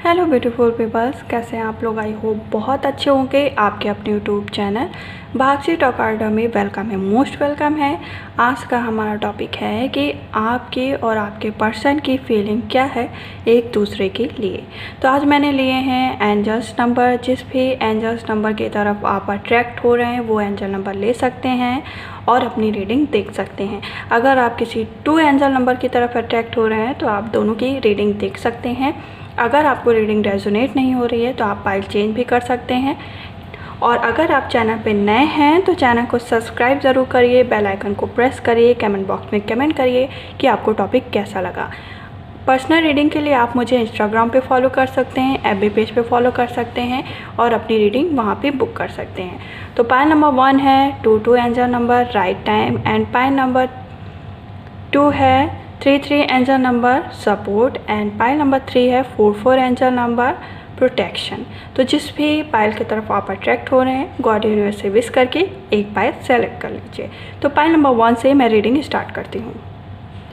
Hello beautiful peoples, कैसे हैं आप लोग। आई होप बहुत अच्छे होंगे। आपके अपने YouTube channel Bhagyashree talk order में वेलकम है, मोस्ट वेलकम है। आज का हमारा टॉपिक है कि आपके और आपके पर्सन की फीलिंग क्या है एक दूसरे के लिए। तो आज मैंने लिए हैं एंजल्स नंबर। जिस भी एंजल्स नंबर की तरफ आप अट्रैक्ट हो रहे हैं वो एंजल नंबर ले सकते हैं और अपनी रीडिंग देख सकते हैं। अगर आप किसी 2 एंजल नंबर की तरफ अट्रैक्ट हो रहे हैं तो आप दोनों की रीडिंग देख सकते हैं। अगर आपको रीडिंग रेजोनेट नहीं हो रही है तो आप पाइल चेंज भी कर सकते हैं। और अगर आप चैनल पे नए हैं तो चैनल को सब्सक्राइब ज़रूर करिए, बेल आइकन को प्रेस करिए, कमेंट बॉक्स में कमेंट करिए कि आपको टॉपिक कैसा लगा। पर्सनल रीडिंग के लिए आप मुझे इंस्टाग्राम पे फॉलो कर सकते हैं, एफबी पेज पे फॉलो कर सकते हैं और अपनी रीडिंग वहाँ पे बुक कर सकते हैं। तो पाइल नंबर 1 है 22 angel number right time, and pile number 2 है 33 angel number support, and pile number 3 है 44 एंजल नंबर प्रोटेक्शन। तो जिस भी पाइल की तरफ आप अट्रैक्ट हो रहे हैं गॉड यूनिवर्स से विश करके एक पाइल सेलेक्ट कर लीजिए। तो पाइल नंबर 1 से मैं रीडिंग स्टार्ट करती हूँ।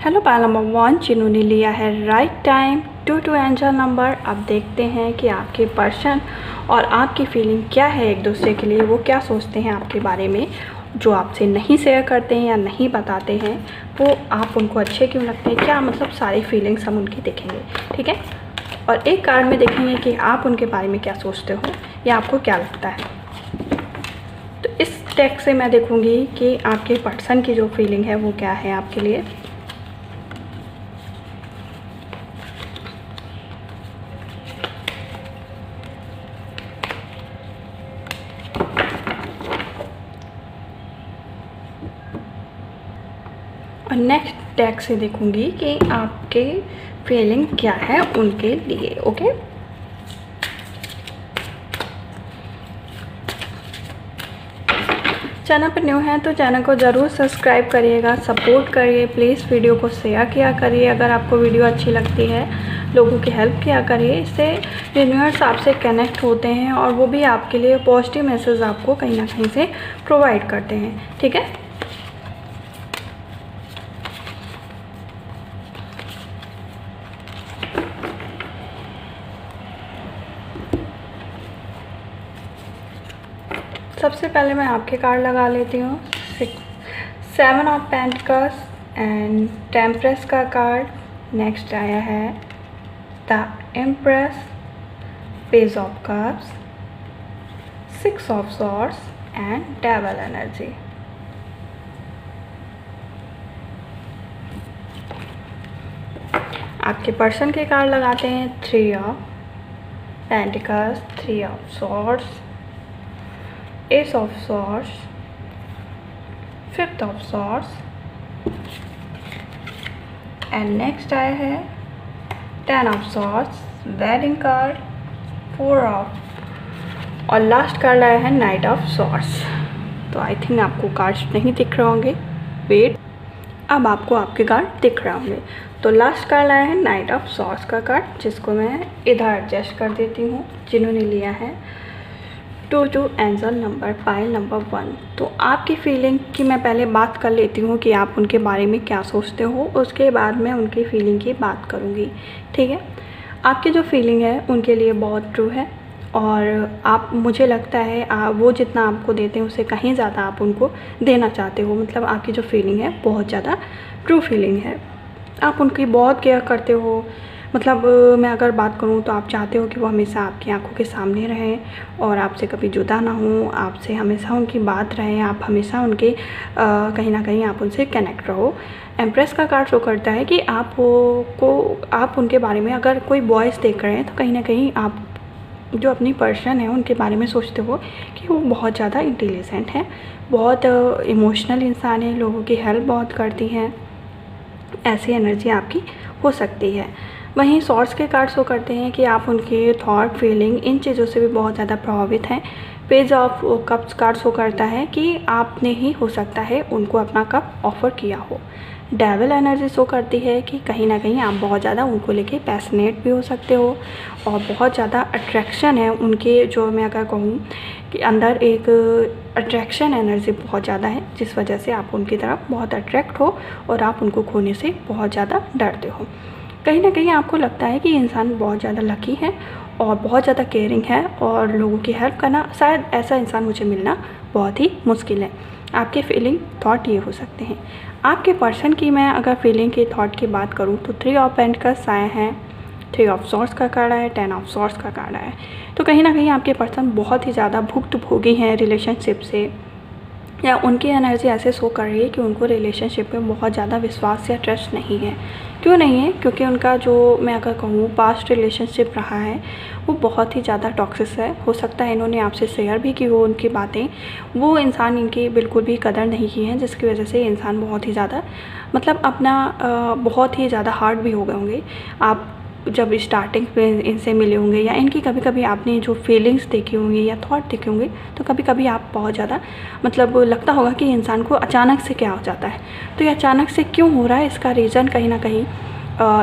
हेलो पाइल नंबर 1 जिन्होंने लिया है राइट टाइम 22 एंजल नंबर। अब देखते हैं कि आपके पर्सन और आपकी फीलिंग क्या है एक दूसरे के लिए, वो क्या सोचते हैं आपके बारे में, जो आपसे नहीं शेयर करते हैं या नहीं बताते हैं, वो आप उनको अच्छे क्यों लगते हैं, क्या मतलब सारी फीलिंग्स हम उनकी देखेंगे, ठीक है। और एक कार्ड में देखेंगे कि आप उनके बारे में क्या सोचते हो या आपको क्या लगता है। तो इस टेक्स्ट से मैं देखूंगी कि आपके पर्सन की जो फीलिंग है वो क्या है आपके लिए। और नेक्स्ट टैग से देखूंगी कि आपके फीलिंग क्या है उनके लिए। ओके, चैनल पर न्यू हैं तो चैनल को ज़रूर सब्सक्राइब करिएगा, सपोर्ट करिए, प्लीज़ वीडियो को शेयर किया करिए। अगर आपको वीडियो अच्छी लगती है लोगों की हेल्प किया करिए, इससे यूनिवर्स आपसे कनेक्ट होते हैं और वो भी आपके लिए पॉजिटिव मैसेज आपको कहीं ना कहीं से प्रोवाइड करते हैं, ठीक है। सबसे पहले मैं आपके कार्ड लगा लेती हूँ। 7 ऑफ पेंटिकल्स एंड टेम्परेंस का कार्ड। नेक्स्ट आया है the empress, page of cups, 6 of swords and devil energy. आपके पर्सन के कार्ड लगाते हैं 3 of pentacles, 3 of swords, Ace of Swords, 5th of Swords, and next आया है 10 of Swords, Wedding card, 4 of, और last card आया है Knight of Swords। तो आई थिंक आपको कार्ड्स नहीं दिख रहे होंगे, वेट, अब आपको आपके कार्ड दिख रहे होंगे। तो लास्ट कार्ड आया है Knight of Swords का कार्ड, जिसको मैं इधर एडजस्ट कर देती हूँ। जिन्होंने लिया है 22 एंजल नंबर पाइल नंबर 1। तो आपकी फीलिंग की मैं पहले बात कर लेती हूँ कि आप उनके बारे में क्या सोचते हो, उसके बाद मैं उनकी फीलिंग की बात करूँगी, ठीक है। आपकी जो फीलिंग है उनके लिए बहुत ट्रू है और आप, मुझे लगता है वो जितना आपको देते हैं उससे कहीं ज़्यादा आप उनको देना चाहते हो। मतलब आपकी जो फीलिंग है बहुत ज़्यादा ट्रू फीलिंग है, आप उनकी बहुत केयर करते हो। मतलब मैं अगर बात करूँ तो आप चाहते हो कि वो हमेशा आपकी आंखों के सामने रहें और आपसे कभी जुदा ना हो, आपसे हमेशा उनकी बात रहे, आप हमेशा उनके कहीं ना कहीं आप उनसे कनेक्ट रहो। एम्प्रेस का कार्ड शो करता है कि आप उनके बारे में अगर कोई वॉइस देख रहे हैं तो कहीं ना कहीं आप जो अपनी पर्सन है उनके बारे में सोचते हो कि वो बहुत ज़्यादा इंटेलिजेंट है, बहुत इमोशनल इंसान है, लोगों की हेल्प बहुत करती हैं, ऐसी एनर्जी आपकी हो सकती है। वहीं सॉर्ड्स के कार्ड शो करते हैं कि आप उनके थॉट, फीलिंग, इन चीज़ों से भी बहुत ज़्यादा प्रभावित हैं। Page of cups card show करता है कि आपने ही हो सकता है उनको अपना कप ऑफ़र किया हो। डेविल एनर्जी शो करती है कि कहीं ना कहीं आप बहुत ज़्यादा उनको लेके पैशनेट भी हो सकते हो और बहुत ज़्यादा अट्रैक्शन है उनके, जो मैं अगर कहूँ कि अंदर एक अट्रैक्शन एनर्जी बहुत ज़्यादा है, जिस वजह से आप उनकी तरफ बहुत अट्रैक्ट हो और आप उनको खोने से बहुत ज़्यादा डरते हो। कहीं ना कहीं आपको लगता है कि इंसान बहुत ज़्यादा लकी है और बहुत ज़्यादा केयरिंग है और लोगों की हेल्प करना, शायद ऐसा इंसान मुझे मिलना बहुत ही मुश्किल है। आपके फीलिंग थॉट ये हो सकते हैं। आपके पर्सन की मैं अगर फीलिंग की थॉट की बात करूँ तो 3 ऑफ पेंटिकल्स साया है, 3 ऑफ सॉर्ड्स का कार्ड है, 10 ऑफ सॉर्ड्स का कार्ड है। तो कहीं ना कहीं आपके पर्सन बहुत ही ज़्यादा भुक्तभोगी हैं रिलेशनशिप से, या उनकी एनर्जी ऐसे शो कर रही है कि उनको रिलेशनशिप में बहुत ज़्यादा विश्वास या ट्रस्ट नहीं है। क्यों नहीं है? क्योंकि उनका जो मैं अगर कहूँ पास्ट रिलेशनशिप रहा है वो बहुत ही ज़्यादा टॉक्सिक है। हो सकता है इन्होंने आपसे शेयर भी की वो उनकी बातें, वो इंसान इनकी बिल्कुल भी कदर नहीं की है, जिसकी वजह से इंसान बहुत ही ज़्यादा मतलब अपना बहुत ही ज़्यादा हार्ड भी हो गए होंगे। आप जब स्टार्टिंग में इनसे मिले होंगे या इनकी कभी कभी आपने जो फीलिंग्स देखी होंगी या थॉट देखे होंगे, तो कभी कभी आप बहुत ज़्यादा मतलब लगता होगा कि इंसान को अचानक से क्या हो जाता है। तो ये अचानक से क्यों हो रहा है, इसका रीज़न कहीं ना कहीं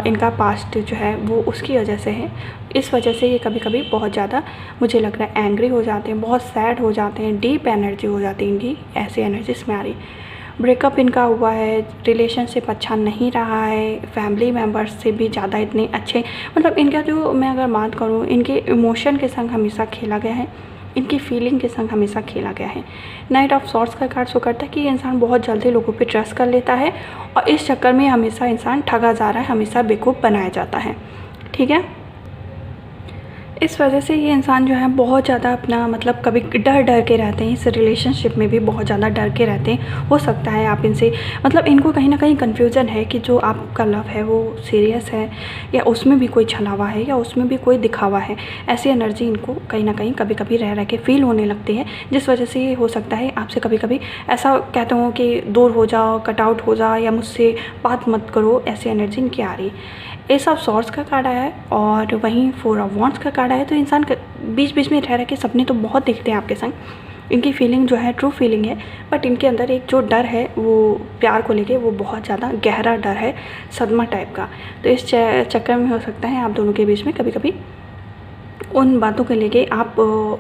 इनका पास्ट जो है वो उसकी वजह से है। इस वजह से ये कभी कभी बहुत ज़्यादा मुझे लग रहा है एंग्री हो जाते हैं, बहुत सैड हो जाते हैं, डीप एनर्जी हो जाती है इनकी, ऐसी एनर्जी इसमें आ रही। ब्रेकअप इनका हुआ है, रिलेशनशिप अच्छा नहीं रहा है, फैमिली मेम्बर्स से भी ज़्यादा इतने अच्छे मतलब इनका जो मैं अगर बात करूँ, इनके इमोशन के संग हमेशा खेला गया है, इनकी फीलिंग के संग हमेशा खेला गया है। नाइट ऑफ सॉर्ड्स का कार्ड शो करता है कि इंसान बहुत जल्दी लोगों पे ट्रस्ट कर लेता है और इस चक्कर में हमेशा इंसान ठगा जा रहा है, हमेशा बेवकूफ़ बनाया जाता है। ठीक है, इस वजह से ये इंसान जो है बहुत ज़्यादा अपना मतलब कभी डर डर के रहते हैं, इस रिलेशनशिप में भी बहुत ज़्यादा डर के रहते हैं। हो सकता है आप इनसे मतलब इनको कहीं ना कहीं कन्फ्यूज़न है कि जो आपका लव है वो सीरियस है या उसमें भी कोई छलावा है या उसमें भी कोई दिखावा है। ऐसी एनर्जी इनको कहीं ना कहीं कभी कभी रह रह के फील होने लगती है, जिस वजह से ये हो सकता है आपसे कभी कभी ऐसा कहते हो कि दूर हो जाओ, कट आउट हो जाओ या मुझसे बात मत करो, ऐसी एनर्जी इनकी आ रही। एस ऑफ सॉर्ड्स का कार्ड आया है और वहीं 4 ऑफ वॉन्ड्स का कार्ड आया है। तो इंसान बीच बीच में रह रह के सपने तो बहुत देखते हैं आपके संग, इनकी फीलिंग जो है ट्रू फीलिंग है, बट इनके अंदर एक जो डर है वो प्यार को लेके वो बहुत ज़्यादा गहरा डर है, सदमा टाइप का। तो इस चक्कर में हो सकता है आप दोनों के बीच में कभी कभी उन बातों को लेके आप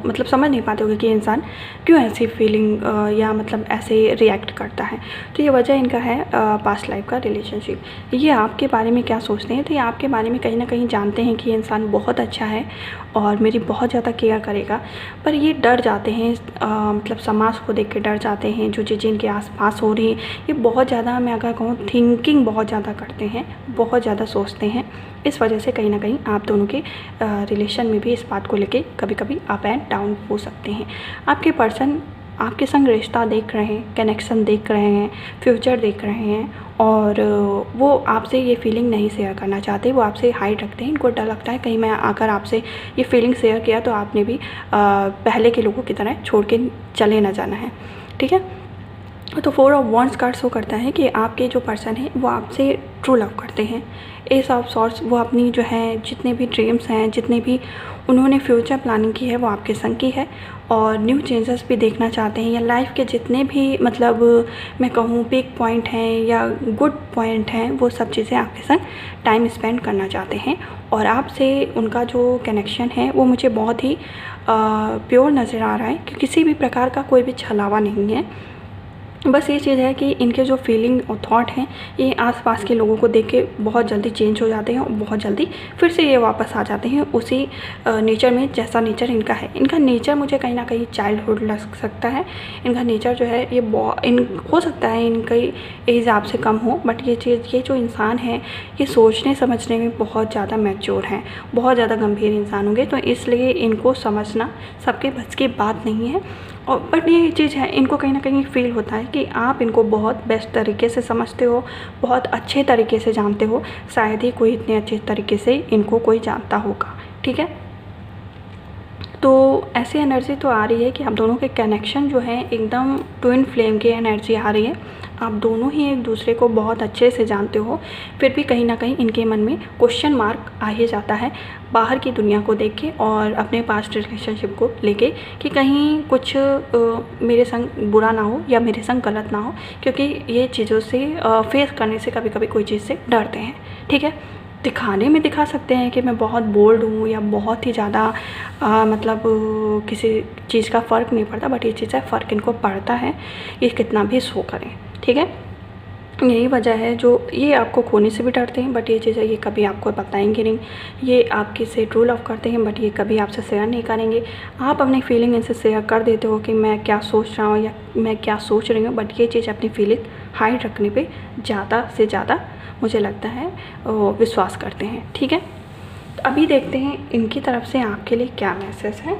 मतलब समझ नहीं पाते होगे कि इंसान क्यों ऐसी फीलिंग या मतलब ऐसे रिएक्ट करता है। तो ये वजह इनका है पास्ट लाइफ का रिलेशनशिप। ये आपके बारे में क्या सोचते हैं, तो ये आपके बारे में कहीं ना कहीं जानते हैं कि ये इंसान बहुत अच्छा है और मेरी बहुत ज़्यादा केयर करेगा, पर ये डर जाते हैं मतलब समाज को देख के डर जाते हैं, जो चीज़ें इनके आसपास हो रही हैं ये बहुत ज़्यादा मैं अगर कहूँ थिंकिंग बहुत ज़्यादा करते हैं, बहुत ज़्यादा सोचते हैं। इस वजह से कहीं ना कहीं आप दोनों के रिलेशन में भी इस बात को लेके कभी कभी अप एंड डाउन हो सकते हैं। आपके पर्सन आपके संग रिश्ता देख रहे हैं, कनेक्शन देख रहे हैं, फ्यूचर देख रहे हैं और वो आपसे ये फीलिंग नहीं शेयर करना चाहते, वो आपसे हाइड रखते हैं। इनको डर लगता है कहीं मैं अगर आपसे ये फीलिंग शेयर किया तो आपने भी पहले के लोगों की तरह छोड़ के चले ना जाना है। ठीक है, तो 4 ऑफ वॉन्ड्स कार्ड शो करता है कि आपके जो पर्सन है वो आपसे ट्रू लव करते हैं। एस ऑफ सॉर्ड्स वो अपनी जो है जितने भी ड्रीम्स हैं, जितने भी उन्होंने फ्यूचर प्लानिंग की है वो आपके संग की है और न्यू चेंजेस भी देखना चाहते हैं, या लाइफ के जितने भी मतलब मैं कहूँ पीक पॉइंट हैं या गुड पॉइंट हैं वो सब चीज़ें आपके संग टाइम स्पेंड करना चाहते हैं। और आपसे उनका जो कनेक्शन है वो मुझे बहुत ही प्योर नज़र आ रहा है कि किसी भी प्रकार का कोई भी छलावा नहीं है। बस ये चीज़ है कि इनके जो फीलिंग और थॉट हैं ये आसपास के लोगों को देख के बहुत जल्दी चेंज हो जाते हैं और बहुत जल्दी फिर से ये वापस आ जाते हैं उसी नेचर में जैसा नेचर इनका है। इनका नेचर मुझे कहीं ना कहीं चाइल्डहुड लग सकता है। इनका नेचर जो है ये हो सकता है इनकी एज आपसे कम हो, बट ये जो इंसान है ये सोचने समझने में बहुत ज़्यादा मैच्योर हैं, बहुत ज़्यादा गंभीर इंसान होंगे। तो इसलिए इनको समझना सबके बस की बात नहीं है। और बट ये चीज़ है इनको कहीं ना कहीं फील होता है कि आप इनको बहुत बेस्ट तरीके से समझते हो, बहुत अच्छे तरीके से जानते हो, शायद ही कोई इतने अच्छे तरीके से इनको कोई जानता होगा। ठीक है, तो ऐसी एनर्जी तो आ रही है कि आप दोनों के कनेक्शन जो है एकदम ट्विन फ्लेम की एनर्जी आ रही है। आप दोनों ही एक दूसरे को बहुत अच्छे से जानते हो, फिर भी कहीं ना कहीं इनके मन में क्वेश्चन मार्क आ ही जाता है बाहर की दुनिया को देख के और अपने पास्ट रिलेशनशिप को लेके कि कहीं कुछ मेरे संग बुरा ना हो या मेरे संग गलत ना हो, क्योंकि ये चीज़ों से फेस करने से कभी कभी कोई चीज़ से डरते हैं। ठीक है, दिखाने में दिखा सकते हैं कि मैं बहुत बोल्ड हूँ या बहुत ही ज़्यादा मतलब किसी चीज़ का फ़र्क नहीं पड़ता, बट ये चीज़ है फ़र्क इनको पड़ता है, ये कितना भी शो करें। ठीक है, यही वजह है जो ये आपको खोने से भी डरते हैं, बट ये चीज़ें ये कभी आपको बताएंगे नहीं। ये आपकी से ट्रू लव करते हैं, बट ये कभी आपसे शेयर नहीं करेंगे। आप अपनी फीलिंग इनसे शेयर कर देते हो कि मैं क्या सोच रहा हूँ या मैं क्या सोच रही हूँ, बट ये चीज़ अपनी फीलिंग हाइड रखने पे ज़्यादा से ज़्यादा मुझे लगता है विश्वास करते हैं। ठीक है, तो अभी देखते हैं इनकी तरफ से आपके लिए क्या मैसेज है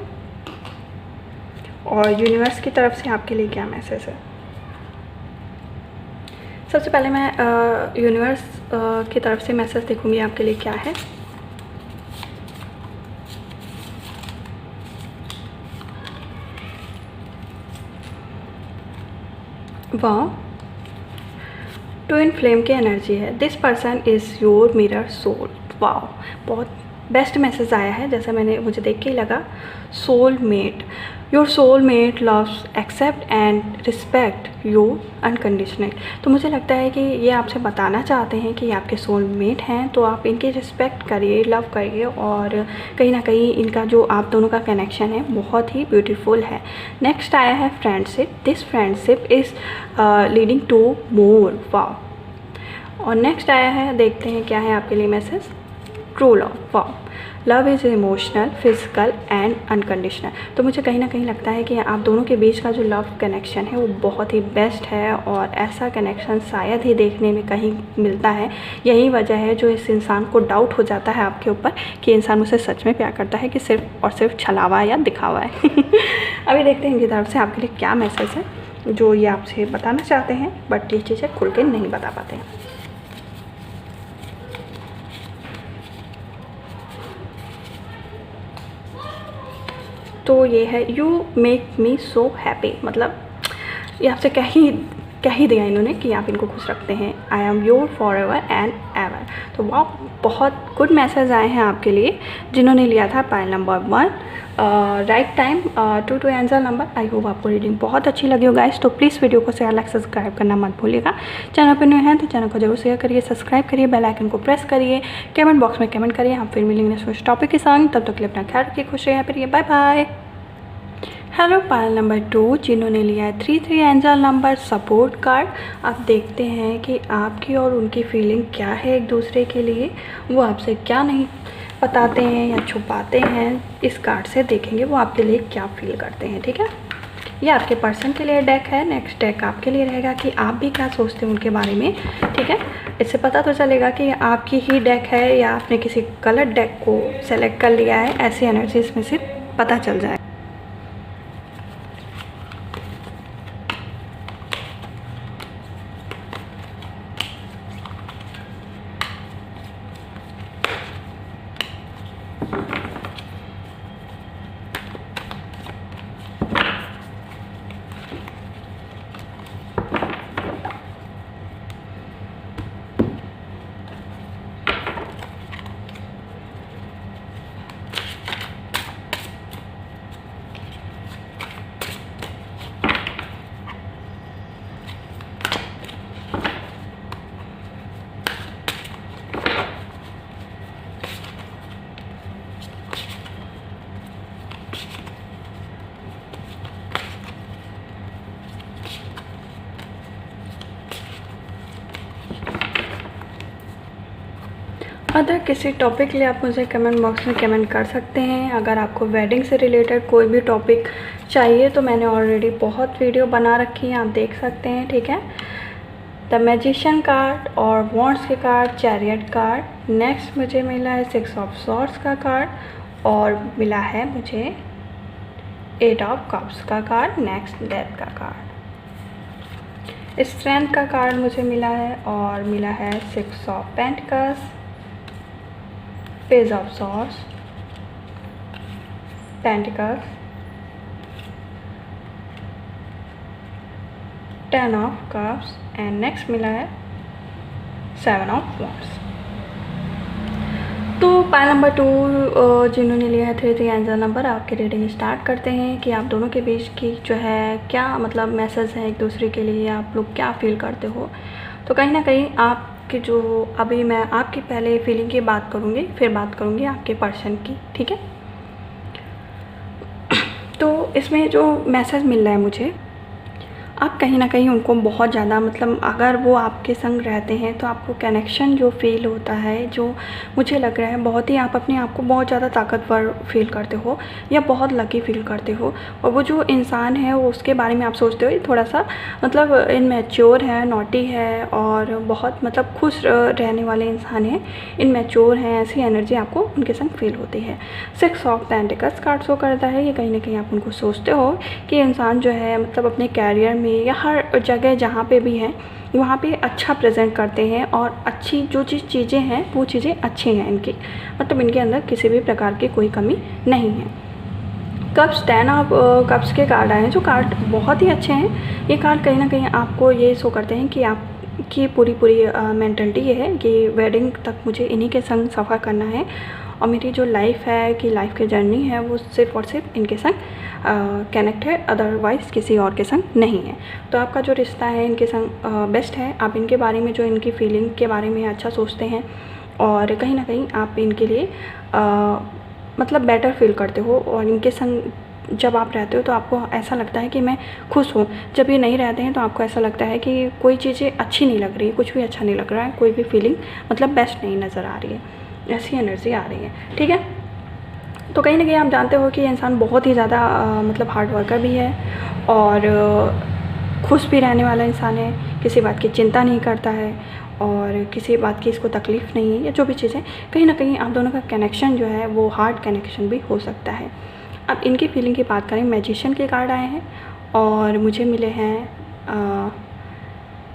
और यूनिवर्स की तरफ से आपके लिए क्या मैसेज है। सबसे पहले मैं यूनिवर्स की तरफ से मैसेज देखूंगी आपके लिए क्या है। वाह, ट्विन फ्लेम की एनर्जी है। This person is your mirror soul. वाह, बहुत बेस्ट मैसेज आया है, जैसा मुझे देख के ही लगा। Soul mate, your soul mate loves accept and respect you unconditional. तो मुझे लगता है कि ये आपसे बताना चाहते हैं कि आपके सोल मेट हैं, तो आप इनकी रिस्पेक्ट करिए, लव करिए, और कहीं ना कहीं इनका जो आप दोनों का कनेक्शन है बहुत ही ब्यूटीफुल है। नेक्स्ट आया है friendship. This friendship is leading to more. वाह, और नेक्स्ट आया है, देखते हैं क्या है आपके लिए मैसेज। True love. वाह, love is emotional, physical and unconditional. तो मुझे कहीं ना कहीं लगता है कि आप दोनों के बीच का जो लव कनेक्शन है वो बहुत ही बेस्ट है, और ऐसा कनेक्शन शायद ही देखने में कहीं मिलता है। यही वजह है जो इस इंसान को डाउट हो जाता है आपके ऊपर कि इंसान मुझसे सच में प्यार करता है कि सिर्फ और सिर्फ छलावा या दिखावा है। अभी देखते हैं इनकी तरफ से आपके लिए क्या मैसेज है जो ये आपसे बताना चाहते हैं, बट ये चीज़ें खुल के नहीं बता पाते हैं। तो ये है, you make me so happy. मतलब ये आपसे कह ही दिया इन्होंने कि आप इनको खुश रखते हैं। आई am your for ever and ever. तो वाह, बहुत गुड मैसेज आए हैं आपके लिए जिन्होंने लिया था pile number 1, right time 2 angel number. I hope आपको रीडिंग बहुत अच्छी लगी हो गाइस। तो प्लीज़ वीडियो को शेयर, लाइक, सब्सक्राइब करना मत भूलिएगा। चैनल पर न्यू हैं तो चैनल को जरूर शेयर करिए, सब्सक्राइब करिए, बेल आइकन को प्रेस करिए, कमेंट बॉक्स में कमेंट करिए। हम फिर मिलेंगे नेक्स्ट टॉपिक के संग। तब तक के लिए अपना ख्याल रखिए, खुश रहिए, फिर bye bye. Hello pile number 2 जिन्होंने लिया है 3 एंजल नंबर सपोर्ट कार्ड। आप देखते हैं कि आपकी और उनकी फीलिंग क्या है एक दूसरे के लिए, वो आपसे क्या नहीं बताते हैं या छुपाते हैं। इस कार्ड से देखेंगे वो आपके लिए क्या फील करते हैं। ठीक है, ये आपके पर्सन के लिए डेक है। नेक्स्ट डेक आपके लिए रहेगा कि आप भी क्या सोचते हैं उनके बारे में। ठीक है, इससे पता तो चलेगा कि आपकी ही डेक है या आपने किसी गलत डेक को सेलेक्ट कर लिया है। ऐसी एनर्जी इसमें से पता चल जाए। अदर किसी टॉपिक के लिए आप मुझे कमेंट बॉक्स में कमेंट कर सकते हैं। अगर आपको वेडिंग से रिलेटेड कोई भी टॉपिक चाहिए तो मैंने ऑलरेडी बहुत वीडियो बना रखी है, आप देख सकते हैं। ठीक है, द मैजिशियन कार्ड और वॉन्ड्स के कार्ड, चैरियट कार्ड। नेक्स्ट मुझे मिला है 6 ऑफ सॉर्ड्स का कार्ड और मिला है मुझे 8 ऑफ कप्स का कार्ड। नेक्स्ट डेथ का कार्ड, स्ट्रेंथ का कार्ड मुझे मिला है और मिला है 6 of pentacles, page of swords, pentacles, 10 of cups and next मिला है 7 ऑफ वॉन्ड्स। तो पाइल नंबर 2 जिन्होंने लिया है 3 एंजल नंबर, आपकी रीडिंग स्टार्ट करते हैं कि आप दोनों के बीच की जो है क्या मतलब मैसेज है एक दूसरे के लिए, आप लोग क्या फील करते हो। तो कहीं ना कहीं आपके जो अभी मैं आपकी पहले फीलिंग की बात करूँगी, फिर बात करूँगी आपके पर्सन की। ठीक है, तो इसमें जो मैसेज मिल रहा है मुझे, आप कहीं न कहीं उनको बहुत ज़्यादा मतलब अगर वो आपके संग रहते हैं तो आपको कनेक्शन जो फ़ील होता है, जो मुझे लग रहा है बहुत ही आप अपने आप को बहुत ज़्यादा ताकतवर फ़ील करते हो या बहुत लकी फ़ील करते हो। और वो जो इंसान है वो उसके बारे में आप सोचते हो ये थोड़ा-सा मतलब इमैच्योर है, नॉटी है और बहुत मतलब खुश रहने वाले इंसान हैं, इमैच्योर हैं, ऐसी एनर्जी आपको उनके संग फ़ील होती है। 6 ऑफ पेंटिकल्स कार्ड शो करता है, ये कहीं न कहीं आप उनको सोचते हो कि इंसान जो है मतलब अपने कैरियर में या हर जगह जहाँ पे भी हैं वहाँ पे अच्छा प्रेजेंट करते हैं और अच्छी जो चीज़ें हैं वो चीज़ें अच्छी हैं इनकी, मतलब इनके अंदर किसी भी प्रकार की कोई कमी नहीं है। कप्स 10 ऑफ कप्स के कार्ड आए हैं जो कार्ड बहुत ही अच्छे हैं। ये कार्ड कहीं ना कहीं आपको ये शो करते हैं कि आपकी पूरी मेंटलिटी ये है कि वेडिंग तक मुझे इन्हीं के संग सफ़र करना है और मेरी जो लाइफ है कि लाइफ की जर्नी है वो सिर्फ़ और सिर्फ इनके संग कनेक्ट है, अदरवाइज़ किसी और के संग नहीं है। तो आपका जो रिश्ता है इनके संग बेस्ट है। आप इनके बारे में जो इनकी फीलिंग के बारे में अच्छा सोचते हैं और कहीं ना कहीं आप इनके लिए मतलब बेटर फील करते हो और इनके संग जब आप रहते हो तो आपको ऐसा लगता है कि मैं खुश हूँ। जब ये नहीं रहते हैं तो आपको ऐसा लगता है कि कोई चीज़ें अच्छी नहीं लग रही है, कुछ भी अच्छा नहीं लग रहा है, कोई भी फीलिंग मतलब बेस्ट नहीं नज़र आ रही है, ऐसी एनर्जी आ रही है। ठीक है, तो कहीं ना कहीं आप जानते हो कि ये इंसान बहुत ही ज़्यादा मतलब हार्ड वर्कर भी है और खुश भी रहने वाला इंसान है, किसी बात की चिंता नहीं करता है और किसी बात की इसको तकलीफ़ नहीं है या जो भी चीज़ें, कहीं ना कहीं आप दोनों का कनेक्शन जो है वो हार्ड कनेक्शन भी हो सकता है। अब इनकी फीलिंग की बात करें, मैजिशियन के कार्ड आए हैं और मुझे मिले हैं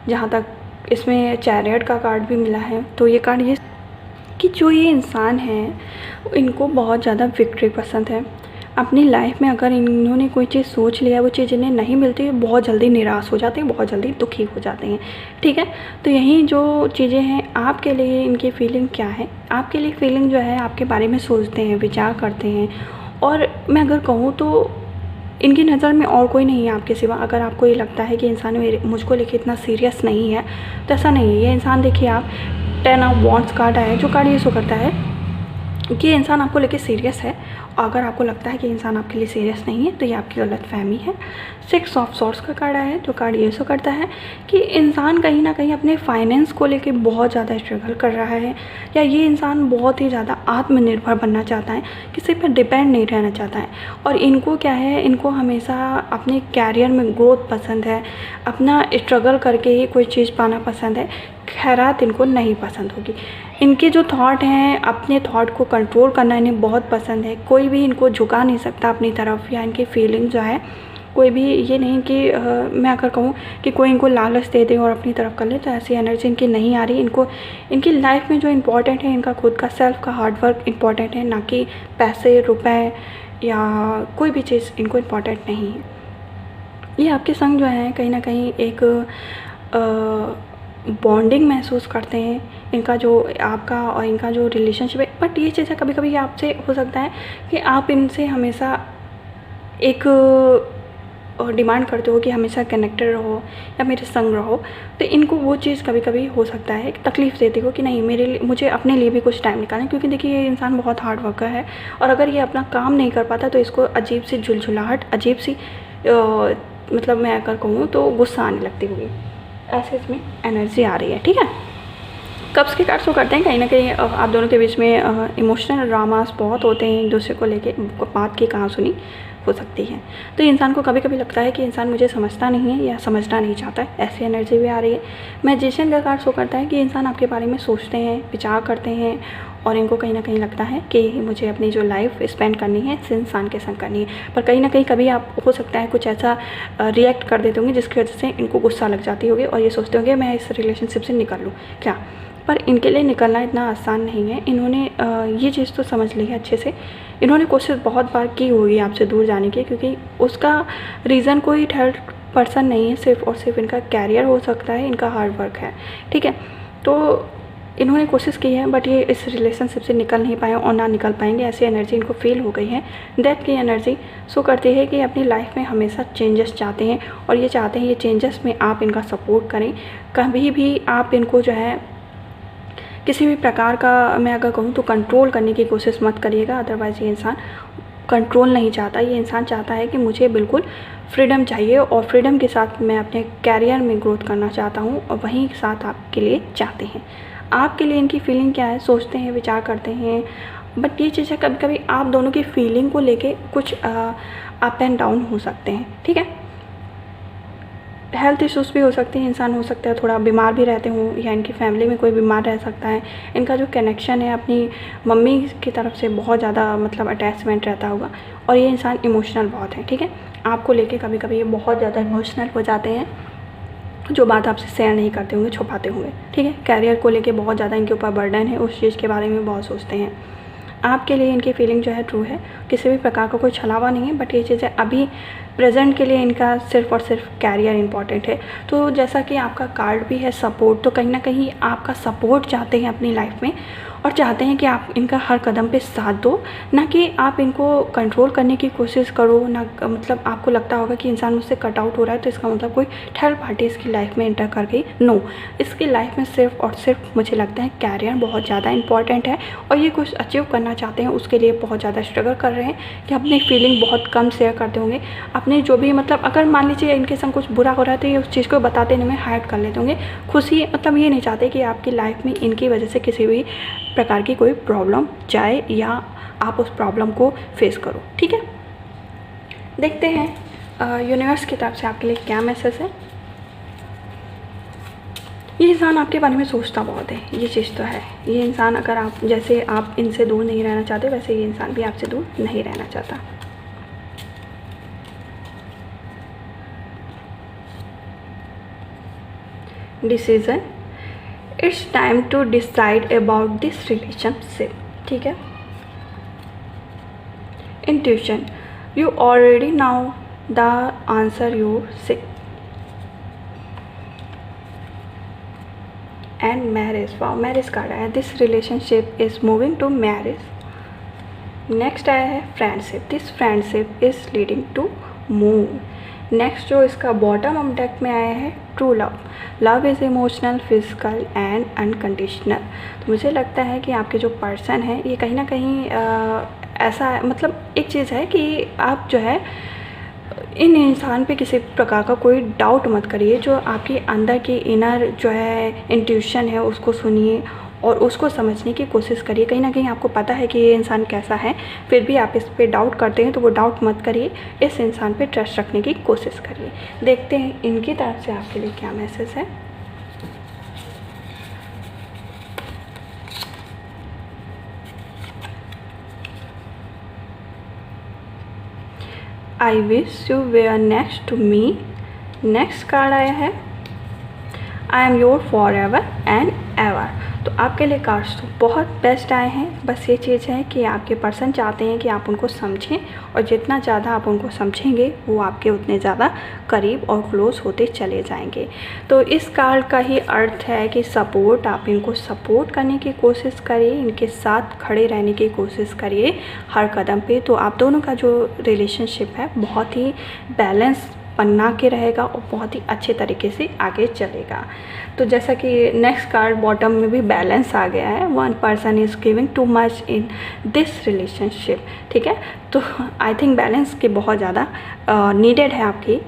जहाँ तक इसमें चैरियट का कार्ड भी मिला है। तो ये कार्ड ये कि जो ये इंसान है इनको बहुत ज़्यादा विक्ट्री पसंद है। अपनी लाइफ में अगर इन्होंने कोई चीज़ सोच लिया, वो चीज़ इन्हें नहीं मिलती है, बहुत जल्दी निराश हो जाते हैं, बहुत जल्दी दुखी हो जाते हैं। ठीक है, तो यही जो चीज़ें हैं आपके लिए इनकी फीलिंग क्या है, आपके लिए फीलिंग जो है आपके बारे में सोचते हैं, विचार करते हैं। और मैं अगर कहूँ तो इनकी नज़र में और कोई नहीं है आपके सिवा। अगर आपको ये लगता है कि इंसान मुझको लेके इतना सीरियस नहीं है तो ऐसा नहीं है। ये इंसान देखिए, आप 10 ऑफ वॉन्ड्स कार्ड आया है जो कार्ड ये शो करता है कि इंसान आपको लेके सीरियस है। अगर आपको लगता है कि इंसान आपके लिए सीरियस नहीं है तो ये आपकी गलतफहमी है। 6 ऑफ सॉर्ड्स का कार्ड आया है जो कार्ड ये शो करता है कि इंसान कहीं ना कहीं अपने फाइनेंस को लेके बहुत ज़्यादा स्ट्रगल कर रहा है या ये इंसान बहुत ही ज़्यादा आत्मनिर्भर बनना चाहता है, किसी पर डिपेंड नहीं रहना चाहता है। और इनको क्या है, इनको हमेशा अपने कैरियर में ग्रोथ पसंद है, अपना स्ट्रगल करके ही कोई चीज़ पाना पसंद है, खैरात इनको नहीं पसंद होगी। इनके जो थॉट हैं, अपने थॉट को कंट्रोल करना इन्हें बहुत पसंद है। कोई भी इनको झुका नहीं सकता अपनी तरफ, या इनकी फीलिंग जो है कोई भी ये नहीं कि मैं अगर कहूँ कि कोई इनको लालच दे दे और अपनी तरफ कर ले, तो ऐसी एनर्जी इनकी नहीं आ रही। इनको इनकी लाइफ में जो इम्पोर्टेंट है इनका खुद का सेल्फ का हार्डवर्क इम्पॉर्टेंट है, ना कि पैसे रुपए या कोई भी चीज़ इनको इम्पॉर्टेंट नहीं है। ये आपके संग जो है कहीं ना कहीं एक बॉन्डिंग महसूस करते हैं, इनका जो आपका और इनका जो रिलेशनशिप है। बट ये चीज़ें कभी कभी आपसे हो सकता है कि आप इनसे हमेशा एक डिमांड करते हो कि हमेशा कनेक्टेड रहो या मेरे संग रहो, तो इनको वो चीज़ कभी कभी हो सकता है कि तकलीफ़ देती हो कि नहीं मेरे लिए, मुझे अपने लिए भी कुछ टाइम निकालना है। क्योंकि देखिए ये इंसान बहुत हार्ड वर्कर है और अगर ये अपना काम नहीं कर पाता तो इसको अजीब सी झुलझुलाहट, अजीब सी मतलब मैं अगर कहूँ तो गुस्सा आने लगती होगी, ऐसे इसमें एनर्जी आ रही है। ठीक है, कप्स के कार्ड शो करते हैं कहीं ना कहीं आप दोनों के बीच में इमोशनल ड्रामास बहुत होते हैं, एक दूसरे को लेके बात की कहाँ सुनी हो सकती है। तो इंसान को कभी कभी लगता है कि इंसान मुझे समझता नहीं है या समझना नहीं चाहता है, ऐसी एनर्जी भी आ रही है। मैजिशियन का कार्ड शो करता है कि इंसान आपके बारे में सोचते हैं, विचार करते हैं और इनको कहीं ना कहीं लगता है कि मुझे अपनी जो लाइफ स्पेंड करनी है इस इंसान के संग करनी है। पर कहीं ना कहीं कभी आप हो सकता है कुछ ऐसा रिएक्ट कर देते होंगे जिसकी वजह से इनको गुस्सा लग जाती होगी और ये सोचते होंगे मैं इस रिलेशनशिप से निकल लूँ क्या। पर इनके लिए निकलना इतना आसान नहीं है। इन्होंने ये चीज़ तो समझ ली है अच्छे से, इन्होंने कोशिश बहुत बार की होगी आपसे दूर जाने की, क्योंकि उसका रीज़न कोई थर्ड पर्सन नहीं है, सिर्फ और सिर्फ इनका कैरियर हो सकता है, इनका हार्ड वर्क है। ठीक है, तो इन्होंने कोशिश की है बट ये इस रिलेशनशिप से निकल नहीं पाए और ना निकल पाएंगे, ऐसी एनर्जी इनको फील हो गई है। डेथ की एनर्जी शो करती है कि अपनी लाइफ में हमेशा चेंजेस चाहते हैं और ये चाहते हैं ये चेंजेस में आप इनका सपोर्ट करें। कभी भी आप इनको जो है किसी भी प्रकार का मैं अगर कहूँ तो कंट्रोल करने की कोशिश मत करिएगा, अदरवाइज़ ये इंसान कंट्रोल नहीं चाहता, ये इंसान चाहता है कि मुझे बिल्कुल फ्रीडम चाहिए और फ्रीडम के साथ मैं अपने कैरियर में ग्रोथ करना चाहता हूँ और वहीं साथ आपके लिए चाहते हैं। आपके लिए इनकी फीलिंग क्या है, सोचते हैं, विचार करते हैं, बट ये चीज़ें कभी कभी आप दोनों की फीलिंग को लेके कुछ अप एंड डाउन हो सकते हैं, ठीक है। हेल्थ इश्यूज़ भी हो सकते हैं, इंसान हो सकता है थोड़ा बीमार भी रहते हों या इनकी फैमिली में कोई बीमार रह सकता है। इनका जो कनेक्शन है अपनी मम्मी की तरफ से बहुत ज़्यादा मतलब अटैचमेंट रहता होगा और ये इंसान इमोशनल बहुत है, ठीक है। आपको लेके कभी कभी ये बहुत ज़्यादा इमोशनल हो जाते हैं, जो बात आपसे शेयर नहीं करते होंगे, छुपाते होंगे, ठीक है। कैरियर को लेके बहुत ज़्यादा इनके ऊपर बर्डन है, उस चीज़ के बारे में बहुत सोचते हैं। आपके लिए इनकी फीलिंग जो है ट्रू है, किसी भी प्रकार का कोई छलावा नहीं है, बट ये चीज़ें अभी प्रेजेंट के लिए इनका सिर्फ और सिर्फ कैरियर इंपॉर्टेंट है। तो जैसा कि आपका कार्ड भी है सपोर्ट, तो कहीं ना कहीं आपका सपोर्ट चाहते हैं अपनी लाइफ में और चाहते हैं कि आप इनका हर कदम पे साथ दो, ना कि आप इनको कंट्रोल करने की कोशिश करो। ना मतलब आपको लगता होगा कि इंसान मुझसे कट आउट हो रहा है तो इसका मतलब कोई थर्ड पार्टी इसकी लाइफ में एंटर कर गई। नो, इसकी लाइफ में सिर्फ और सिर्फ मुझे लगता है कैरियर बहुत ज़्यादा इंपॉर्टेंट है और ये कुछ अचीव करना चाहते हैं, उसके लिए बहुत ज़्यादा स्ट्रगल कर रहे हैं कि अपनी फीलिंग बहुत कम शेयर करते होंगे। अपने जो भी मतलब अगर मान लीजिए इनके संग कुछ बुरा हो रहा है तो ये उस चीज़ को बताते नहीं में हाइड कर लेते होंगे। खुशी मतलब ये नहीं चाहते कि आपकी लाइफ में इनकी वजह से किसी भी प्रकार की कोई प्रॉब्लम जाए या आप उस प्रॉब्लम को फेस करो, ठीक है। देखते हैं यूनिवर्स की तरफ से आपके लिए क्या मैसेज है। ये इंसान आपके बारे में सोचता बहुत है, ये चीज़ तो है। ये इंसान अगर आप जैसे आप इनसे दूर नहीं रहना चाहते वैसे ये इंसान भी आपसे दूर नहीं रहना चाहता। Decision, it's time to decide about this relationship, ठीक है। Intuition, you already now the answer you say. And marriage, wow marriage card आया, this relationship is moving to marriage. Next आया है friendship, this friendship is leading to move. Next जो इसका bottom of deck में आया है true love, love is emotional, physical and unconditional. तो मुझे लगता है कि आपके जो पर्सन है ये कहीं ना कहीं ऐसा मतलब एक चीज़ है कि आप जो है इन इंसान पे किसी प्रकार का कोई डाउट मत करिए। जो आपके अंदर की इनर जो है इंट्यूशन है उसको सुनिए और उसको समझने की कोशिश करिए। कहीं ना कहीं आपको पता है कि ये इंसान कैसा है, फिर भी आप इस पे डाउट करते हैं तो वो डाउट मत करिए, इस इंसान पे ट्रस्ट रखने की कोशिश करिए। देखते हैं इनकी तरफ से आपके लिए क्या मैसेज है। I wish you were next to me. Next card आया है I am your for ever and ever. तो आपके लिए कार्ड्स तो बहुत बेस्ट आए हैं, बस ये चीज़ है कि आपके पर्सन चाहते हैं कि आप उनको समझें और जितना ज़्यादा आप उनको समझेंगे वो आपके उतने ज़्यादा करीब और क्लोज होते चले जाएंगे। तो इस कार्ड का ही अर्थ है कि सपोर्ट, आप इनको सपोर्ट करने की कोशिश करिए, इनके साथ खड़े रहने की कोशिश करिए हर कदम पे। तो आप दोनों का जो रिलेशनशिप है बहुत ही बैलेंस बना के रहेगा और बहुत ही अच्छे तरीके से आगे चलेगा। तो जैसा कि नेक्स्ट कार्ड बॉटम में भी बैलेंस आ गया है, one person is giving too much in this relationship, ठीक है। तो आई थिंक बैलेंस की बहुत ज़्यादा नीडेड है आपकी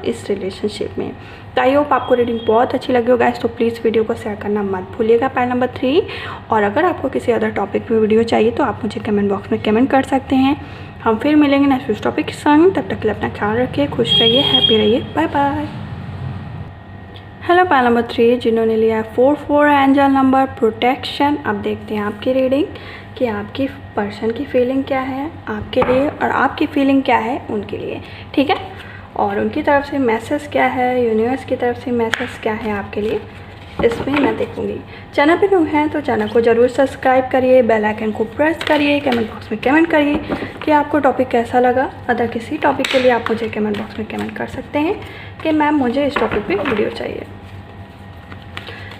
इस रिलेशनशिप में। तो आई होप आपको रीडिंग बहुत अच्छी लगी हो गाइस, तो प्लीज़ वीडियो को शेयर करना मत भूलिएगा। पाइल नंबर 3, और अगर आपको किसी अदर टॉपिक पे वीडियो चाहिए तो आप मुझे कमेंट बॉक्स में कमेंट कर सकते हैं। हम फिर मिलेंगे नेक्स्ट टॉपिक के संग, तब तक के लिए अपना ख्याल रखिए, खुश रहिए, हैप्पी रहिए, bye bye. Hello pile number 3 जिन्होंने लिया है 4 एंजल नंबर प्रोटेक्शन। अब देखते हैं आपकी रीडिंग कि आपकी पर्सन की फीलिंग क्या है आपके लिए और आपकी फीलिंग क्या है उनके लिए, ठीक है। और उनकी तरफ से मैसेज क्या है, यूनिवर्स की तरफ से मैसेज क्या है आपके लिए, इसमें मैं देखूंगी। चैनल पे न्यू हैं तो चैनल को ज़रूर सब्सक्राइब करिए, बेल आइकन को प्रेस करिए, कमेंट बॉक्स में कमेंट करिए कि आपको टॉपिक कैसा लगा। अदर किसी टॉपिक के लिए आप मुझे कमेंट बॉक्स में कमेंट कर सकते हैं कि मैम मुझे इस टॉपिक पे वीडियो चाहिए।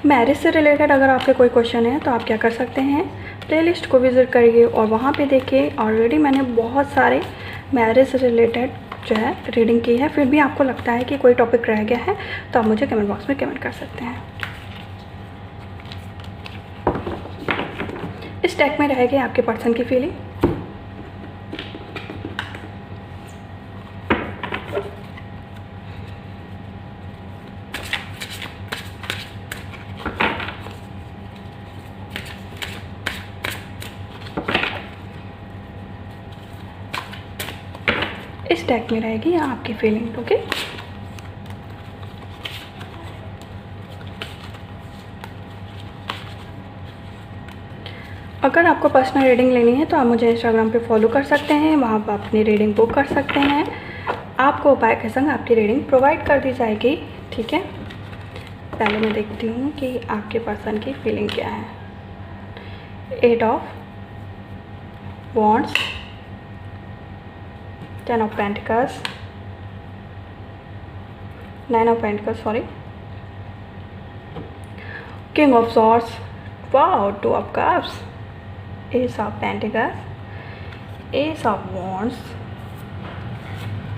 मैरिज से रिलेटेड अगर आपके कोई क्वेश्चन है तो आप क्या कर सकते हैं, प्लेलिस्ट को विज़िट करिए और वहाँ पे देखिए। ऑलरेडी मैंने बहुत सारे मैरिज से रिलेटेड जो है रीडिंग की है, फिर भी आपको लगता है कि कोई टॉपिक रह गया है तो आप मुझे कमेंट बॉक्स में कमेंट कर सकते हैं। इस टैग में रहेगी आपके पर्सन की फीलिंग। इस डेक में रहेगी आपकी फीलिंग। ओके, अगर आपको पर्सनल रीडिंग लेनी है तो आप मुझे इंस्टाग्राम पे फॉलो कर सकते हैं, वहाँ पर अपनी रीडिंग बुक कर सकते हैं। आपको उपाय के संग आपकी रीडिंग प्रोवाइड कर दी जाएगी। ठीक है, पहले मैं देखती हूँ कि आपके पर्सन की फीलिंग क्या है। 8 of wands, 10 of pentacles, 9 of pentacles, sorry, king of swords, wow, 2 of cups, ace of pentacles, ace of wands,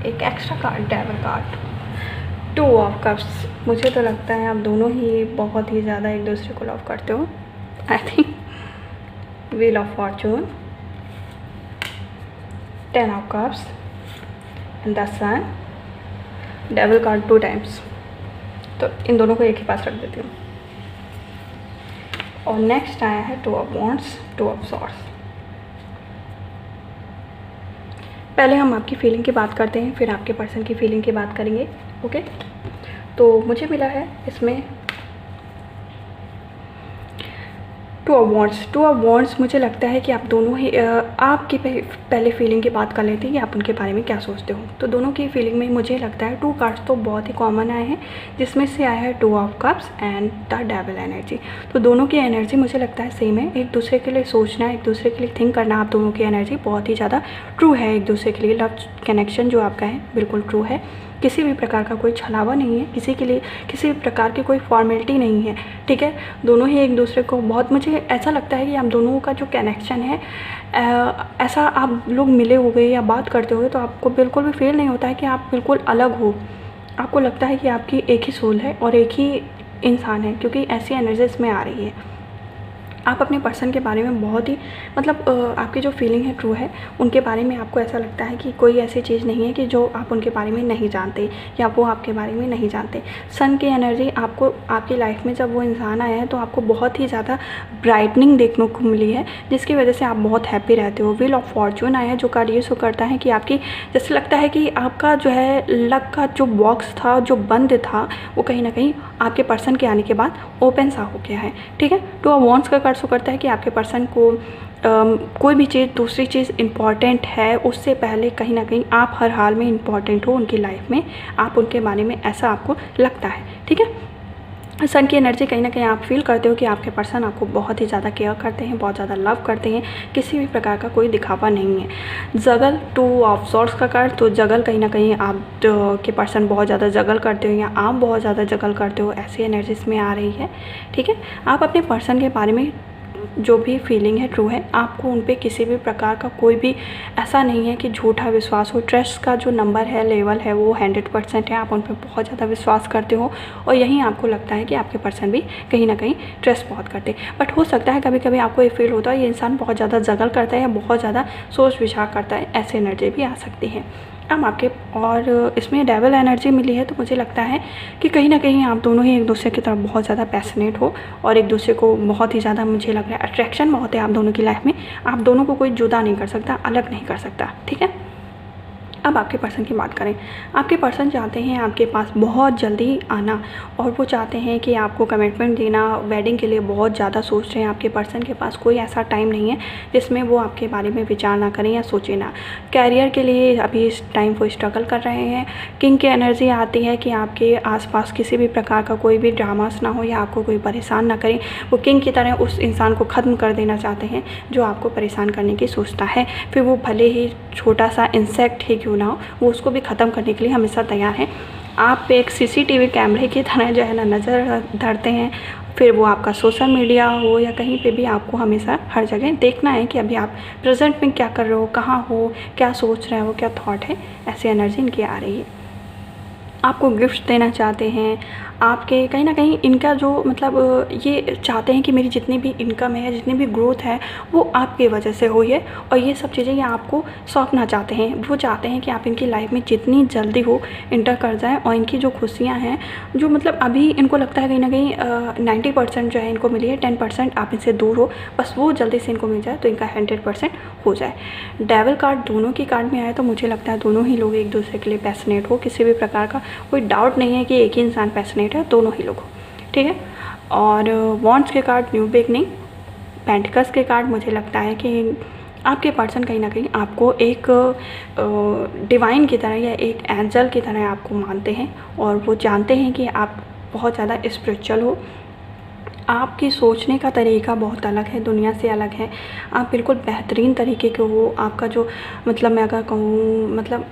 एक extra card, devil card, 2 of cups. मुझे तो लगता है आप दोनों ही बहुत ही ज़्यादा एक दूसरे को लव करते हो। I think wheel of fortune, 10 of cups and the sun, devil card 2 times. तो इन दोनों को एक ही पास रख देती हूँ। और नेक्स्ट आया है 2 ऑफ वॉन्ड्स, 2 ऑफ सॉर्ड्स। पहले हम आपकी फीलिंग की बात करते हैं, फिर आपके पर्सन की फीलिंग की बात करेंगे। ओके, तो मुझे मिला है इसमें 2 ऑफ वॉन्ड्स। 2 ऑफ वॉन्ड्स, मुझे लगता है कि आप दोनों ही आपकी पहले फीलिंग की बात कर लेते हैं कि आप उनके बारे में क्या सोचते हो। तो दोनों की फीलिंग में मुझे लगता है 2 कार्ड्स तो बहुत ही कॉमन आए हैं, जिसमें से आया है 2 of cups and the devil energy. तो दोनों की एनर्जी मुझे लगता है सेम है। एक दूसरे के लिए सोचना, एक दूसरे के लिए थिंक करना, आप दोनों की एनर्जी बहुत ही ज़्यादा ट्रू है एक दूसरे के लिए। लव कनेक्शन जो आपका है बिल्कुल ट्रू है। किसी भी प्रकार का कोई छलावा नहीं है, किसी के लिए किसी भी प्रकार की कोई फॉर्मेलिटी नहीं है। ठीक है, दोनों ही एक दूसरे को बहुत, मुझे ऐसा लगता है कि आप दोनों का जो कनेक्शन है, ऐसा आप लोग मिले हो गए या बात करते हुए तो आपको बिल्कुल भी फील नहीं होता है कि आप बिल्कुल अलग हो। आपको लगता है कि आपकी एक ही सोल है और एक ही इंसान है, क्योंकि ऐसी एनर्जी इसमें आ रही है। आप अपने पर्सन के बारे में बहुत ही मतलब आपकी जो फीलिंग है ट्रू है, उनके बारे में आपको ऐसा लगता है कि कोई ऐसी चीज़ नहीं है कि जो आप उनके बारे में नहीं जानते या वो आपके बारे में नहीं जानते। सन की एनर्जी आपको आपकी लाइफ में जब वो इंसान आया है तो आपको बहुत ही ज़्यादा ब्राइटनिंग देखने को मिली है, जिसकी वजह से आप बहुत हैप्पी रहते हो। व्हील ऑफ फॉर्चून आया है, जो कार्ड ये शो करता है कि आपकी, जैसे लगता है कि आपका जो है लक का जो बॉक्स था, जो बंद था, वो कहीं ना कहीं आपके पर्सन के आने के बाद ओपन सा हो गया है। ठीक है, 2 ऑफ वॉन्ड्स का कार्ड शो करता है कि आपके पर्सन को कोई भी चीज़, दूसरी चीज़ इम्पॉर्टेंट है उससे पहले कहीं ना कहीं आप हर हाल में इम्पॉर्टेंट हो उनकी लाइफ में, आप उनके बारे में ऐसा आपको लगता है। ठीक है, सन की एनर्जी कहीं ना कहीं आप फील करते हो कि आपके पर्सन आपको बहुत ही ज़्यादा केयर करते हैं, बहुत ज़्यादा लव करते हैं, किसी भी प्रकार का कोई दिखावा नहीं है। जगल, 2 ऑफ सॉर्ड्स का कार्ड, तो जगल कहीं ना कहीं आप के पर्सन बहुत ज़्यादा जगल करते हो या आप बहुत ज़्यादा जगल करते हो, ऐसी एनर्जी इसमें आ रही है। ठीक है, आप अपने पर्सन के बारे में जो भी फीलिंग है ट्रू है। आपको उन पे किसी भी प्रकार का कोई भी ऐसा नहीं है कि झूठा विश्वास हो। ट्रस्ट का जो नंबर है, लेवल है, वो 100% है। आप उन पे बहुत ज़्यादा विश्वास करते हो और यहीं आपको लगता है कि आपके पर्सन भी कहीं ना कहीं ट्रस्ट बहुत करते हैं। बट हो सकता है कभी कभी आपको ये फील होता है ये इंसान बहुत ज़्यादा जगल करता है या बहुत ज़्यादा सोच विचार करता है, ऐसी एनर्जी भी आ सकती है। अब आपके और इसमें डेविल एनर्जी मिली है, तो मुझे लगता है कि कहीं ना कहीं आप दोनों ही एक दूसरे की तरफ बहुत ज़्यादा पैशनेट हो और एक दूसरे को बहुत ही ज़्यादा, मुझे लग रहा है अट्रैक्शन बहुत है आप दोनों की लाइफ में। आप दोनों को कोई जुदा नहीं कर सकता, अलग नहीं कर सकता। ठीक है, अब आपके पर्सन की बात करें। आपके पर्सन चाहते हैं आपके पास बहुत जल्दी आना और वो चाहते हैं कि आपको कमिटमेंट देना, वेडिंग के लिए बहुत ज़्यादा सोच रहे हैं। आपके पर्सन के पास कोई ऐसा टाइम नहीं है जिसमें वो आपके बारे में विचार ना करें या सोचें ना। कैरियर के लिए अभी इस टाइम वो स्ट्रगल कर रहे हैं। किंग की एनर्जी आती है कि आपके आसपास किसी भी प्रकार का कोई भी ड्रामास ना हो या आपको कोई परेशान ना करें। वो किंग की तरह उस इंसान को ख़त्म कर देना चाहते हैं जो आपको परेशान करने की सोचता है, फिर वो भले ही छोटा सा इंसेक्ट ही क्यों ना हो, वो उसको भी ख़त्म करने के लिए हमेशा तैयार है। आप एक CCTV कैमरे की तरह जो है ना नज़र धरते हैं, फिर वो आपका सोशल मीडिया हो या कहीं पे भी आपको हमेशा हर जगह देखना है कि अभी आप प्रेजेंट में क्या कर रहे हो, कहाँ हो, क्या सोच रहे हो, क्या थॉट है, ऐसी एनर्जी इनकी आ रही है। आपको गिफ्ट देना चाहते हैं, आपके कहीं ना कहीं इनका जो मतलब ये चाहते हैं कि मेरी जितनी भी इनकम है, जितनी भी ग्रोथ है, वो आपकी वजह से हुई है, और ये सब चीज़ें ये आपको सौंपना चाहते हैं। वो चाहते हैं कि आप इनकी लाइफ में जितनी जल्दी हो इंटर कर जाएँ, और इनकी जो खुशियाँ हैं, जो मतलब अभी इनको लगता है कहीं ना कहीं 90% जो है इनको मिली है, 10% आप इनसे दूर हो, बस वो जल्दी से इनको मिल जाए तो इनका 100% हो जाए। डेविल कार्ड दोनों की कार्ड में आया, तो मुझे लगता है दोनों ही लोग एक दूसरे के लिए पैशनेट हो, किसी भी प्रकार का कोई डाउट नहीं है कि एक ही इंसान पैशनेट है, दोनों ही लोग हो, ठीक है। और वॉन्ड्स के कार्ड न्यू बिगनिंग, पेंटिकल्स के कार्ड मुझे लगता है कि आपके पर्सन कहीं ना कहीं आपको एक डिवाइन की तरह या एक एंजल की तरह आपको मानते हैं, और वो जानते हैं कि आप बहुत ज़्यादा स्पिरिचुअल हो। आपकी सोचने का तरीका बहुत अलग है, दुनिया से अलग है, आप बिल्कुल बेहतरीन तरीके के हो। आपका जो मतलब मैं अगर कहूँ मतलब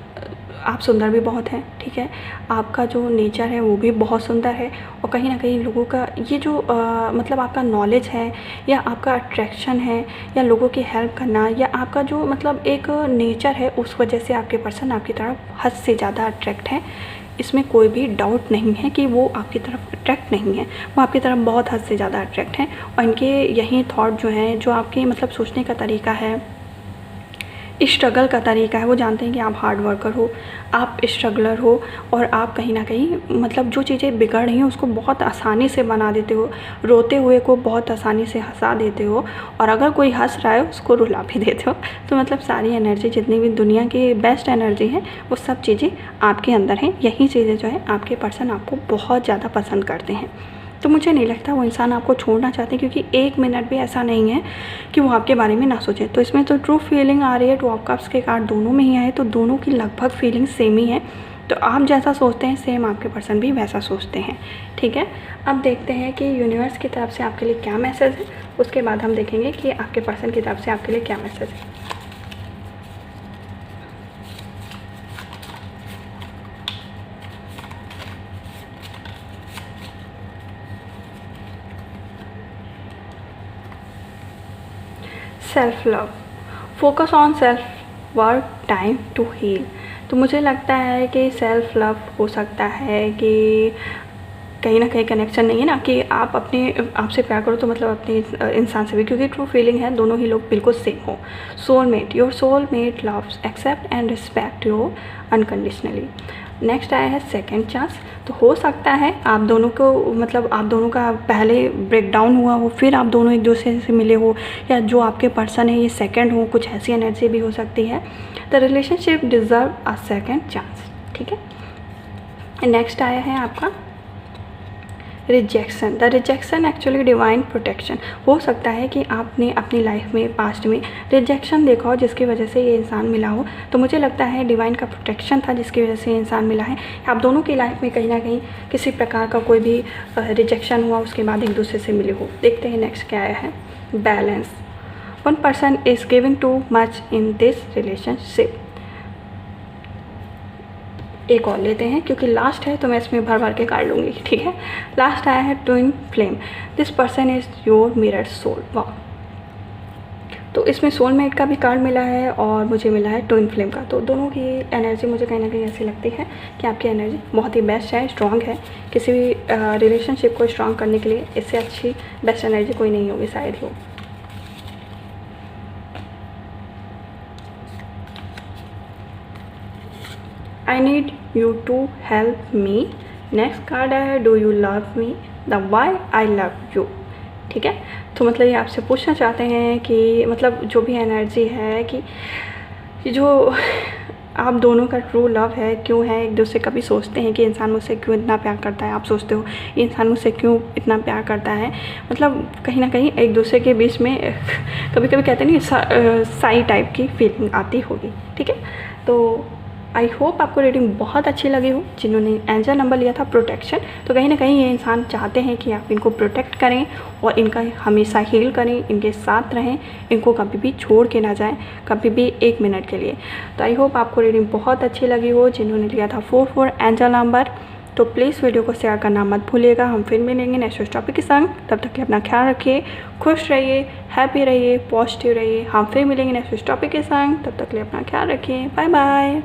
आप सुंदर भी बहुत हैं, ठीक है। आपका जो नेचर है वो भी बहुत सुंदर है, और कहीं ना कहीं लोगों का ये जो मतलब आपका नॉलेज है, या आपका अट्रैक्शन है, या लोगों की हेल्प करना, या आपका जो मतलब एक नेचर है, उस वजह से आपके पर्सन आपकी तरफ हद से ज़्यादा अट्रैक्ट है। इसमें कोई भी डाउट नहीं है कि वो आपकी तरफ अट्रैक्ट नहीं है, वो आपकी तरफ बहुत हद से ज़्यादा अट्रैक्ट हैं। और इनके यही थॉट जो हैं, जो आपके मतलब सोचने का तरीका है, स्ट्रगल का तरीका है, वो जानते हैं कि आप हार्ड वर्कर हो, आप स्ट्रगलर हो, और आप कहीं ना कहीं मतलब जो चीज़ें बिगड़ रही हैं उसको बहुत आसानी से बना देते हो, रोते हुए को बहुत आसानी से हंसा देते हो, और अगर कोई हंस रहा है उसको रुला भी देते हो। तो मतलब सारी एनर्जी, जितनी भी दुनिया की बेस्ट एनर्जी है, वो सब चीज़ें आपके अंदर हैं। यही चीज़ें जो है आपके पर्सन आपको बहुत ज़्यादा पसंद करते हैं। तो मुझे नहीं लगता वो इंसान आपको छोड़ना चाहते, क्योंकि एक मिनट भी ऐसा नहीं है कि वो आपके बारे में ना सोचे। तो इसमें तो ट्रू फीलिंग आ रही है, 2 ऑफ कप्स के कार्ड दोनों में ही आए, तो दोनों की लगभग फीलिंग सेम ही है। तो आप जैसा सोचते हैं सेम आपके पर्सन भी वैसा सोचते हैं, ठीक है। अब देखते हैं कि यूनिवर्स की तरफ से आपके लिए क्या मैसेज है, उसके बाद हम देखेंगे कि आपके पर्सन की तरफ से आपके लिए क्या मैसेज है। Self love, focus on self work, time to heal. तो मुझे लगता है कि सेल्फ लव हो सकता है कि कहीं ना कहीं कनेक्शन नहीं है ना, कि आप अपने आपसे प्यार करो तो मतलब अपने इंसान से भी, क्योंकि ट्रू फीलिंग है दोनों ही लोग बिल्कुल सेम हो। Soulmate, your soulmate loves, accept and respect you unconditionally. Next आया है सेकंड चांस। तो हो सकता है आप दोनों को मतलब आप दोनों का पहले ब्रेकडाउन हुआ हो, फिर आप दोनों एक दूसरे से मिले हो, या जो आपके पर्सन है ये सेकंड हो, कुछ ऐसी एनर्जी भी हो सकती है। The relationship deserve a second chance, ठीक है। नेक्स्ट आया है आपका rejection. The rejection actually divine protection. हो सकता है कि आपने अपनी लाइफ में पास्ट में रिजेक्शन देखा हो, जिसकी वजह से ये इंसान मिला हो। तो मुझे लगता है डिवाइन का प्रोटेक्शन था जिसकी वजह से ये इंसान मिला है। आप दोनों की लाइफ में कहीं ना कहीं किसी प्रकार का कोई भी रिजेक्शन हुआ, उसके बाद एक दूसरे से मिले हो। देखते हैं नेक्स्ट क्या आया है। Balance, one person is giving too much in this relationship. एक और लेते हैं क्योंकि लास्ट है तो मैं इसमें भर भर के काट लूँगी, ठीक है। लास्ट आया है twin flame, this person is your mirror soul. वाह, तो इसमें सोलमेट का भी कार्ड मिला है और मुझे मिला है ट्विन फ्लेम का। तो दोनों की एनर्जी मुझे कहीं ना कहीं ऐसी लगती है कि आपकी एनर्जी बहुत ही बेस्ट है, स्ट्रॉन्ग है। किसी भी रिलेशनशिप को स्ट्रॉन्ग करने के लिए इससे अच्छी बेस्ट एनर्जी कोई नहीं होगी शायद ही हो। I need you to help me। Next card है do you love me, the why I love you, ठीक है। तो मतलब ये आपसे पूछना चाहते हैं कि मतलब जो भी एनर्जी है कि जो आप दोनों का ट्रू लव है, क्यों है एक दूसरे, कभी सोचते हैं कि इंसान मुझसे क्यों इतना प्यार करता है, आप सोचते हो ये इंसान मुझसे क्यों इतना प्यार करता है। मतलब कहीं ना कहीं एक दूसरे के बीच में कभी कभी कहते नहीं साई टाइप की फीलिंग आती होगी, ठीक है। तो आई होप आपको रीडिंग बहुत अच्छी लगी हो। जिन्होंने एंजल नंबर लिया था प्रोटेक्शन, तो कहीं ना कहीं ये इंसान चाहते हैं कि आप इनको प्रोटेक्ट करें और इनका हमेशा हील करें, इनके साथ रहें, इनको कभी भी छोड़ के ना जाएं, कभी भी एक मिनट के लिए। तो आई होप आपको रीडिंग बहुत अच्छी लगी हो। जिन्होंने लिया था 44 एंजल नंबर, तो प्लीज़ वीडियो को शेयर करना मत भूलिएगा। हम फिर मिलेंगे नेक्स्ट टॉपिक के संग, तब तक के अपना ख्याल रखिए, खुश रहिए, हैप्पी रहिए, पॉजिटिव रहिए। हम फिर मिलेंगे नेक्स्ट टॉपिक के संग, तब तक के लिए अपना ख्याल रखिए। Bye bye.